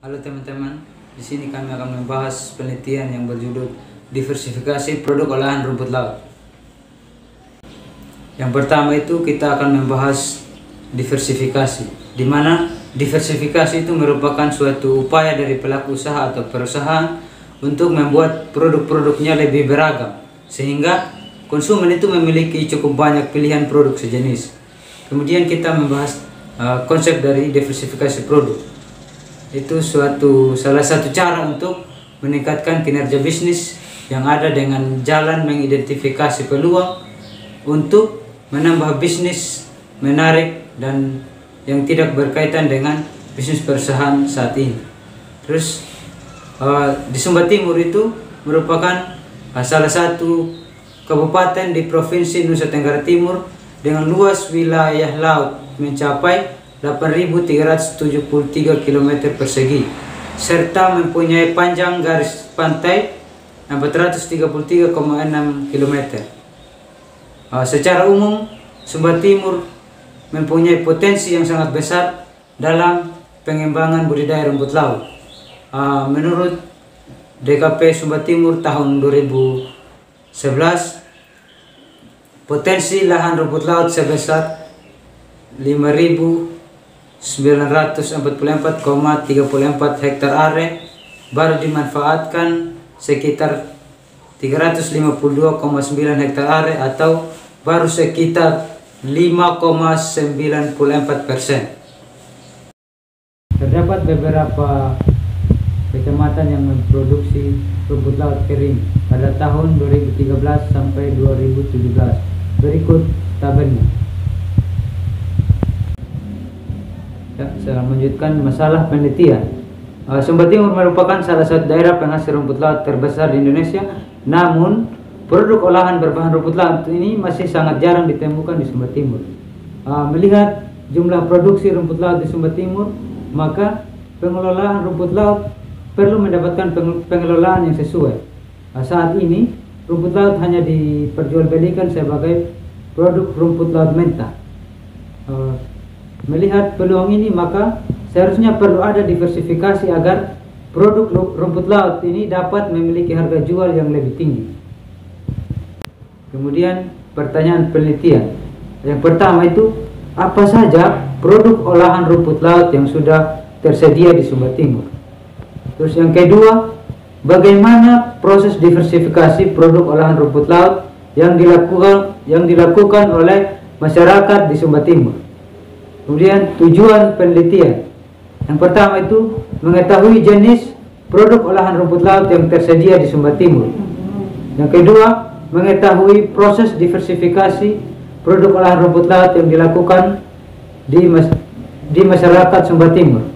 Halo teman-teman, di sini kami akan membahas penelitian yang berjudul diversifikasi produk olahan rumput laut. Yang pertama itu kita akan membahas diversifikasi, di mana diversifikasi itu merupakan suatu upaya dari pelaku usaha atau perusahaan untuk membuat produk-produknya lebih beragam, sehingga konsumen itu memiliki cukup banyak pilihan produk sejenis. Kemudian kita membahas konsep dari diversifikasi produk. Itu salah satu cara untuk meningkatkan kinerja bisnis yang ada dengan jalan mengidentifikasi peluang untuk menambah bisnis menarik dan yang tidak berkaitan dengan bisnis perusahaan saat ini. Terus di Sumba Timur itu merupakan salah satu kabupaten di Provinsi Nusa Tenggara Timur dengan luas wilayah laut mencapai 8.373 km persegi serta mempunyai panjang garis pantai 433,6 km. Secara umum, Sumba Timur mempunyai potensi yang sangat besar dalam pengembangan budidaya rumput laut. Menurut DKP Sumba Timur tahun 2011, potensi lahan rumput laut sebesar 5.944,34 hektar are baru dimanfaatkan sekitar 352,9 hektar are atau baru sekitar 5,94%. Terdapat beberapa kecamatan yang memproduksi rumput laut kering pada tahun 2013 sampai 2017. Berikut tabelnya. Saya lanjutkan masalah penelitian. Sumba Timur merupakan salah satu daerah penghasil rumput laut terbesar di Indonesia. Namun, produk olahan berbahan rumput laut ini masih sangat jarang ditemukan di Sumba Timur. Melihat jumlah produksi rumput laut di Sumba Timur, maka pengelolaan rumput laut perlu mendapatkan pengelolaan yang sesuai. Saat ini, rumput laut hanya diperjualbelikan sebagai produk rumput laut mentah. Melihat peluang ini, maka seharusnya perlu ada diversifikasi agar produk rumput laut ini dapat memiliki harga jual yang lebih tinggi. Kemudian pertanyaan penelitian. Yang pertama itu, apa saja produk olahan rumput laut yang sudah tersedia di Sumba Timur? Terus yang kedua, bagaimana proses diversifikasi produk olahan rumput laut yang dilakukan oleh masyarakat di Sumba Timur? Kemudian tujuan penelitian. Yang pertama itu mengetahui jenis produk olahan rumput laut yang tersedia di Sumba Timur. Yang kedua, mengetahui proses diversifikasi produk olahan rumput laut yang dilakukan di masyarakat Sumba Timur.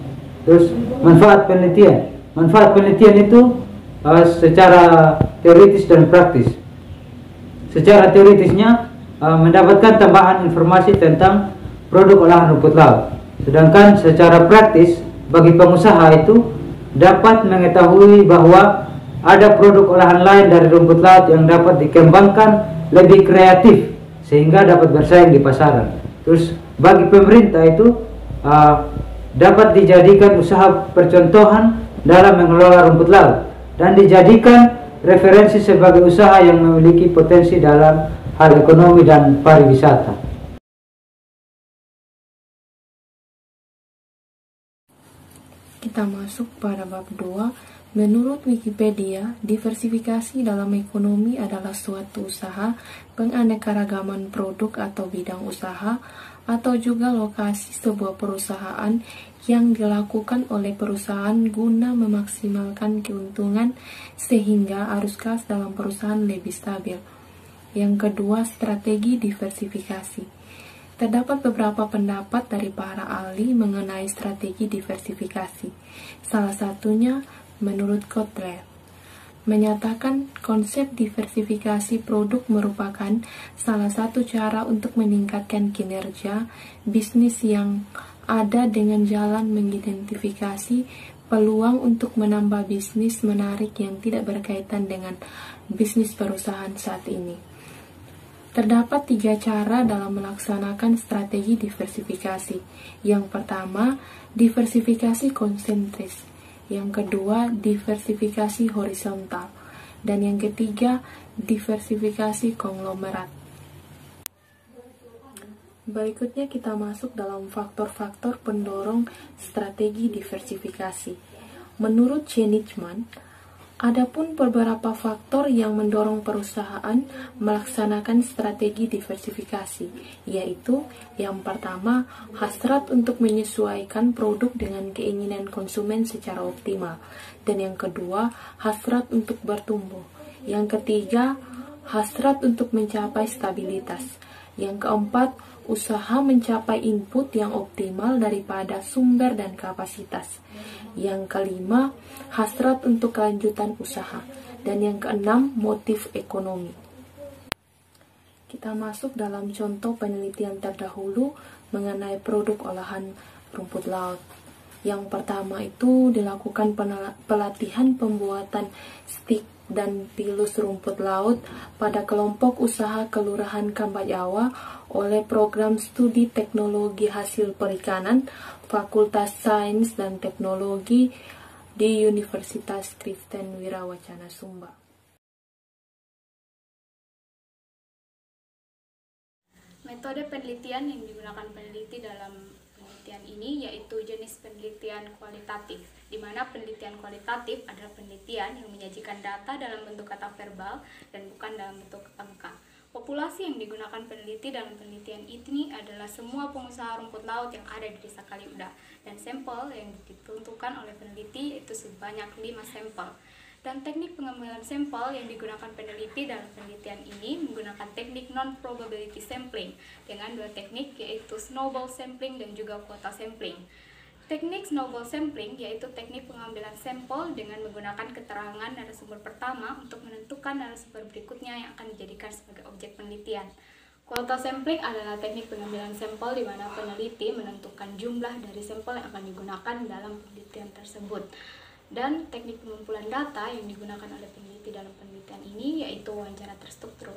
Terus manfaat penelitian. Manfaat penelitian itu secara teoritis dan praktis. Secara teoritisnya mendapatkan tambahan informasi tentang produk olahan rumput laut. Sedangkan secara praktis bagi pengusaha itu dapat mengetahui bahwa ada produk olahan lain dari rumput laut yang dapat dikembangkan lebih kreatif sehingga dapat bersaing di pasaran. Terus bagi pemerintah itu dapat dijadikan usaha percontohan dalam mengelola rumput laut dan dijadikan referensi sebagai usaha yang memiliki potensi dalam hal ekonomi dan pariwisata. Kita masuk pada bab 2. Menurut Wikipedia, diversifikasi dalam ekonomi adalah suatu usaha penganekaragaman produk atau bidang usaha atau juga lokasi sebuah perusahaan yang dilakukan oleh perusahaan guna memaksimalkan keuntungan sehingga arus kas dalam perusahaan lebih stabil. Yang kedua, strategi diversifikasi. Terdapat beberapa pendapat dari para ahli mengenai strategi diversifikasi. Salah satunya menurut Kotler menyatakan konsep diversifikasi produk merupakan salah satu cara untuk meningkatkan kinerja bisnis yang ada dengan jalan mengidentifikasi peluang untuk menambah bisnis menarik yang tidak berkaitan dengan bisnis perusahaan saat ini. Terdapat 3 cara dalam melaksanakan strategi diversifikasi. Yang pertama, diversifikasi konsentris, Yang kedua, diversifikasi horizontal. Dan yang ketiga, diversifikasi konglomerat. Berikutnya kita masuk dalam faktor-faktor pendorong strategi diversifikasi. Menurut Chenichman, adapun beberapa faktor yang mendorong perusahaan melaksanakan strategi diversifikasi, yaitu yang pertama, hasrat untuk menyesuaikan produk dengan keinginan konsumen secara optimal, dan yang kedua, hasrat untuk bertumbuh. Yang ketiga, hasrat untuk mencapai stabilitas. Yang keempat, usaha mencapai input yang optimal daripada sumber dan kapasitas. Yang kelima, hasrat untuk kelanjutan usaha. Dan yang keenam, motif ekonomi. Kita masuk dalam contoh penelitian terdahulu mengenai produk olahan rumput laut. Yang pertama itu dilakukan pelatihan pembuatan stik dan pilus rumput laut pada kelompok usaha Kelurahan Kambajawa oleh Program Studi Teknologi Hasil Perikanan Fakultas Sains dan Teknologi di Universitas Kristen Wirawacana Sumba. Metode penelitian yang digunakan peneliti dalam penelitian ini yaitu jenis penelitian kualitatif, di mana penelitian kualitatif adalah penelitian yang menyajikan data dalam bentuk kata verbal dan bukan dalam bentuk angka. Populasi yang digunakan peneliti dalam penelitian ini adalah semua pengusaha rumput laut yang ada di Desa Kaliuda, dan sampel yang ditentukan oleh peneliti itu sebanyak 5 sampel. Dan teknik pengambilan sampel yang digunakan peneliti dalam penelitian ini menggunakan teknik non-probability sampling dengan 2 teknik, yaitu snowball sampling dan juga quota sampling. Teknik snowball sampling yaitu teknik pengambilan sampel dengan menggunakan keterangan narasumber pertama untuk menentukan narasumber berikutnya yang akan dijadikan sebagai objek penelitian. Quota sampling adalah teknik pengambilan sampel di mana peneliti menentukan jumlah dari sampel yang akan digunakan dalam penelitian tersebut. Dan teknik pengumpulan data yang digunakan oleh peneliti dalam penelitian ini yaitu wawancara terstruktur,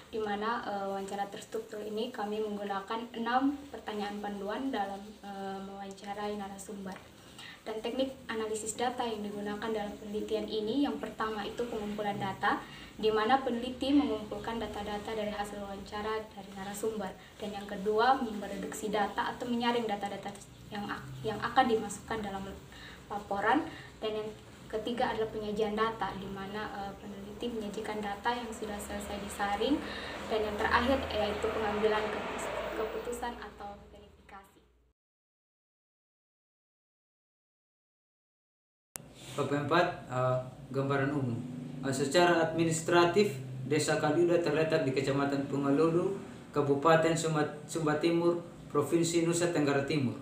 di mana wawancara terstruktur ini kami menggunakan 6 pertanyaan panduan dalam mewawancarai narasumber. Dan teknik analisis data yang digunakan dalam penelitian ini yang pertama itu pengumpulan data, di mana peneliti mengumpulkan data-data dari hasil wawancara dari narasumber, dan yang kedua mereduksi data atau menyaring data-data yang akan dimasukkan dalam laporan, dan yang ketiga adalah penyajian data, di mana peneliti menyajikan data yang sudah selesai disaring, dan yang terakhir yaitu pengambilan keputusan atau verifikasi. Bab 4, gambaran umum. Secara administratif, Desa Kaliuda terletak di Kecamatan Pungalulu, Kabupaten Sumba Timur, Provinsi Nusa Tenggara Timur,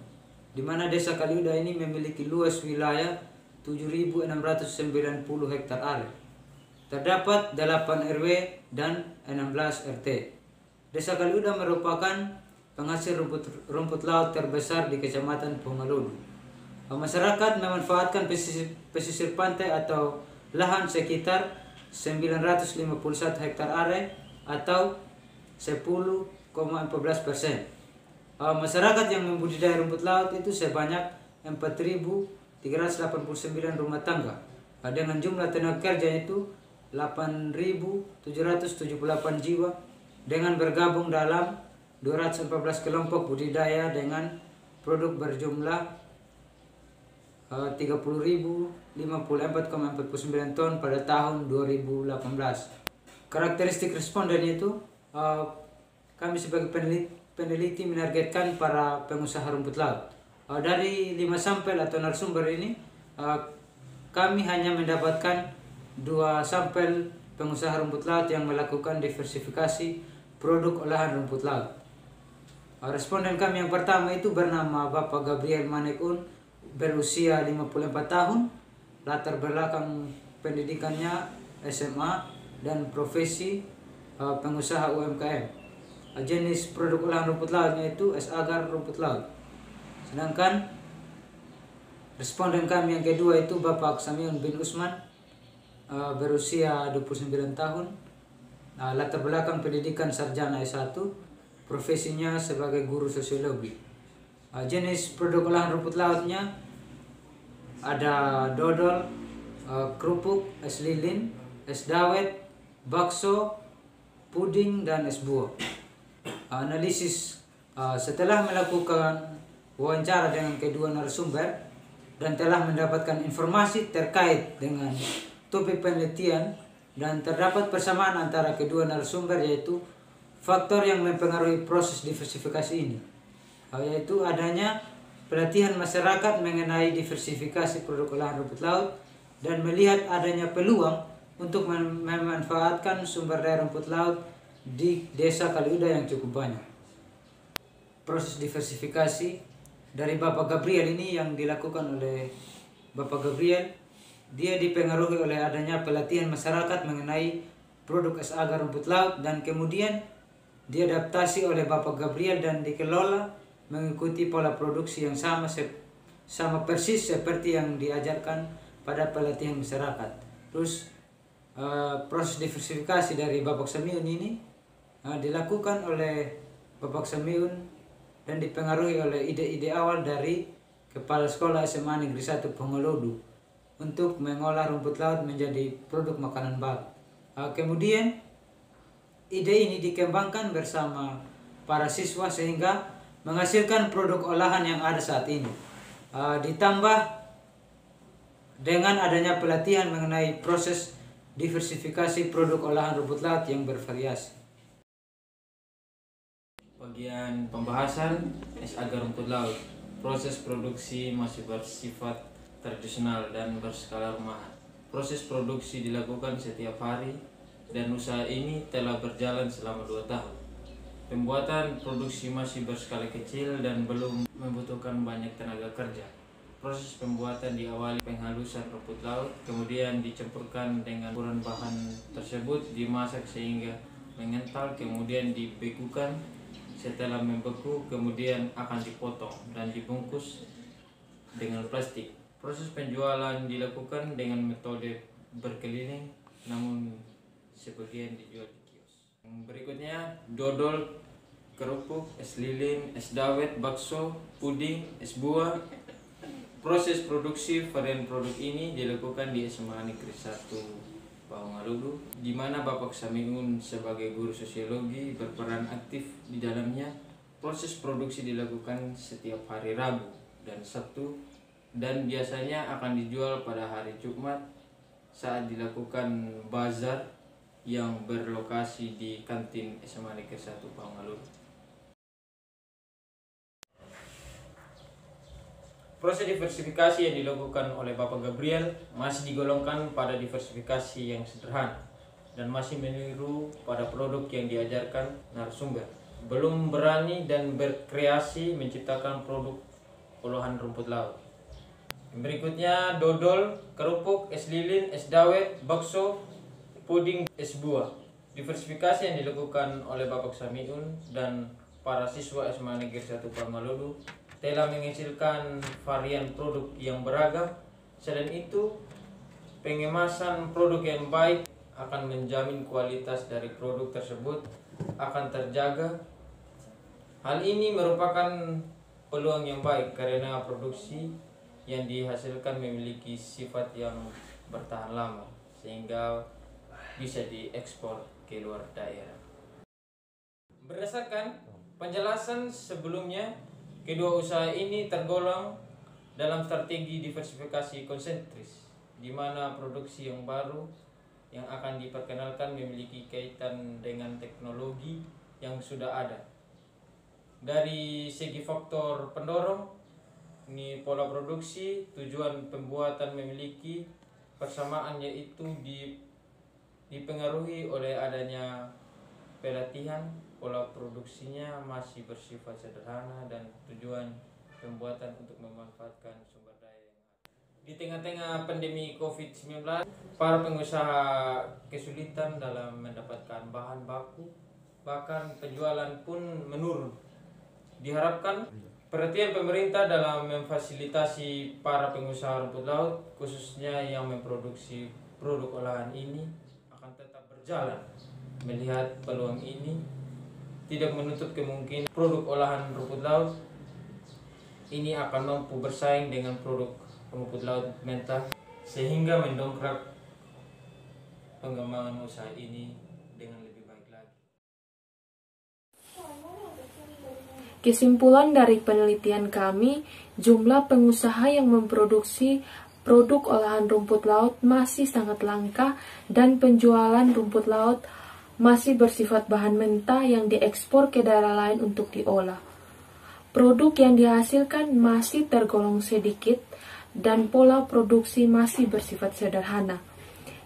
di mana Desa Kaliuda ini memiliki luas wilayah 7.690 hektar area. Terdapat 8 RW dan 16 RT. Desa Kaliuda merupakan penghasil rumput laut terbesar di Kecamatan Pungalulu. Masyarakat memanfaatkan pesisir pantai atau lahan sekitar 951 hektar area atau 10,14%. Masyarakat yang membudidaya rumput laut itu sebanyak 4.389 rumah tangga, dengan jumlah tenaga kerja itu 8.778 jiwa, dengan bergabung dalam 214 kelompok budidaya dengan produk berjumlah 30.054,49 ton pada tahun 2018. Karakteristik responden itu, kami sebagai peneliti menargetkan para pengusaha rumput laut. Dari 5 sampel atau narasumber ini, kami hanya mendapatkan 2 sampel pengusaha rumput laut yang melakukan diversifikasi produk olahan rumput laut. Responden kami yang pertama itu bernama Bapak Gabriel Manekun, berusia 54 tahun, latar belakang pendidikannya SMA dan profesi pengusaha UMKM. Jenis produk olahan rumput lautnya itu es agar rumput laut. Sedangkan responden kami yang kedua itu Bapak Samion bin Usman, berusia 29 tahun, latar belakang pendidikan sarjana S1, profesinya sebagai guru sosiologi. Jenis produk olahan rumput lautnya ada dodol, kerupuk, es lilin, es dawet, bakso, puding, dan es buah. Analisis setelah melakukan wawancara dengan kedua narasumber dan telah mendapatkan informasi terkait dengan topik penelitian dan terdapat persamaan antara kedua narasumber, yaitu faktor yang mempengaruhi proses diversifikasi ini, yaitu adanya pelatihan masyarakat mengenai diversifikasi produk olahan rumput laut dan melihat adanya peluang untuk memanfaatkan sumber daya rumput laut di desa Kaliuda yang cukup banyak. Proses diversifikasi dari Bapak Gabriel ini yang dilakukan oleh Bapak Gabriel, dia dipengaruhi oleh adanya pelatihan masyarakat mengenai produk es agar rumput laut dan kemudian diadaptasi oleh Bapak Gabriel dan dikelola mengikuti pola produksi yang sama persis seperti yang diajarkan pada pelatihan masyarakat. Terus proses diversifikasi dari Bapak Samiun ini dilakukan oleh Bapak Samiun dan dipengaruhi oleh ide-ide awal dari Kepala Sekolah SMA Negeri 1 Pongolodu untuk mengolah rumput laut menjadi produk makanan baru. Kemudian ide ini dikembangkan bersama para siswa sehingga menghasilkan produk olahan yang ada saat ini. Ditambah dengan adanya pelatihan mengenai proses diversifikasi produk olahan rumput laut yang bervariasi. Bagian pembahasan es agar rumput laut. Proses produksi masih bersifat tradisional dan berskala rumahan. Proses produksi dilakukan setiap hari dan usaha ini telah berjalan selama 2 tahun. Pembuatan produksi masih berskala kecil dan belum membutuhkan banyak tenaga kerja. Proses pembuatan diawali penghalusan rumput laut, kemudian dicampurkan dengan campuran bahan tersebut, dimasak sehingga mengental, kemudian dibekukan. Setelah membeku, kemudian akan dipotong dan dibungkus dengan plastik. Proses penjualan dilakukan dengan metode berkeliling, namun sebagian dijual di kios. Berikutnya dodol, kerupuk, es lilin, es dawet, bakso, puding, es buah. Proses produksi varian produk ini dilakukan di SMA Negeri 1 Pongolodu, di mana Bapak Samiun sebagai guru sosiologi berperan aktif di dalamnya. Proses produksi dilakukan setiap hari Rabu dan Sabtu dan biasanya akan dijual pada hari Jumat saat dilakukan bazar yang berlokasi di kantin SMA Negeri 1 Pongolodu. Proses diversifikasi yang dilakukan oleh Bapak Gabriel masih digolongkan pada diversifikasi yang sederhana dan masih meniru pada produk yang diajarkan narasumber. Belum berani dan berkreasi menciptakan produk olahan rumput laut. Berikutnya dodol, kerupuk, es lilin, es dawet, bakso, puding, es buah. Diversifikasi yang dilakukan oleh Bapak Samiun dan para siswa SMA Negeri 1 Pongolodu telah menghasilkan varian produk yang beragam. Selain itu, pengemasan produk yang baik akan menjamin kualitas dari produk tersebut akan terjaga. Hal ini merupakan peluang yang baik karena produksi yang dihasilkan memiliki sifat yang bertahan lama sehingga bisa diekspor ke luar daerah. Berdasarkan penjelasan sebelumnya, kedua usaha ini tergolong dalam strategi diversifikasi konsentris, di mana produksi yang baru yang akan diperkenalkan memiliki kaitan dengan teknologi yang sudah ada. Dari segi faktor pendorong, ini pola produksi, tujuan pembuatan memiliki persamaan, yaitu dipengaruhi oleh adanya pelatihan. Pola produksinya masih bersifat sederhana dan tujuan pembuatan untuk memanfaatkan sumber daya yang ada. Di tengah-tengah pandemi COVID-19, para pengusaha kesulitan dalam mendapatkan bahan baku, bahkan penjualan pun menurun. Diharapkan perhatian pemerintah dalam memfasilitasi para pengusaha rumput laut, khususnya yang memproduksi produk olahan ini, akan tetap berjalan. Melihat peluang ini, tidak menutup kemungkinan produk olahan rumput laut ini akan mampu bersaing dengan produk rumput laut mentah sehingga mendongkrak pengembangan usaha ini dengan lebih baik lagi. Kesimpulan dari penelitian kami, jumlah pengusaha yang memproduksi produk olahan rumput laut masih sangat langka dan penjualan rumput laut masih bersifat bahan mentah yang diekspor ke daerah lain untuk diolah. Produk yang dihasilkan masih tergolong sedikit dan pola produksi masih bersifat sederhana.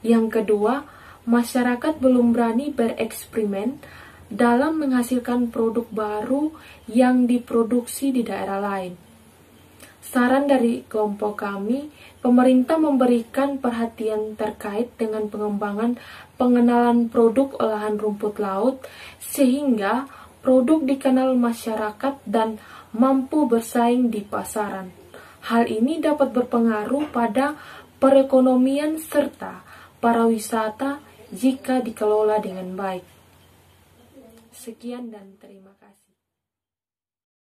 Yang kedua, masyarakat belum berani bereksperimen dalam menghasilkan produk baru yang diproduksi di daerah lain. Saran dari kelompok kami, pemerintah memberikan perhatian terkait dengan pengembangan pengenalan produk olahan rumput laut sehingga produk dikenal masyarakat dan mampu bersaing di pasaran. Hal ini dapat berpengaruh pada perekonomian serta pariwisata jika dikelola dengan baik. Sekian dan terima kasih.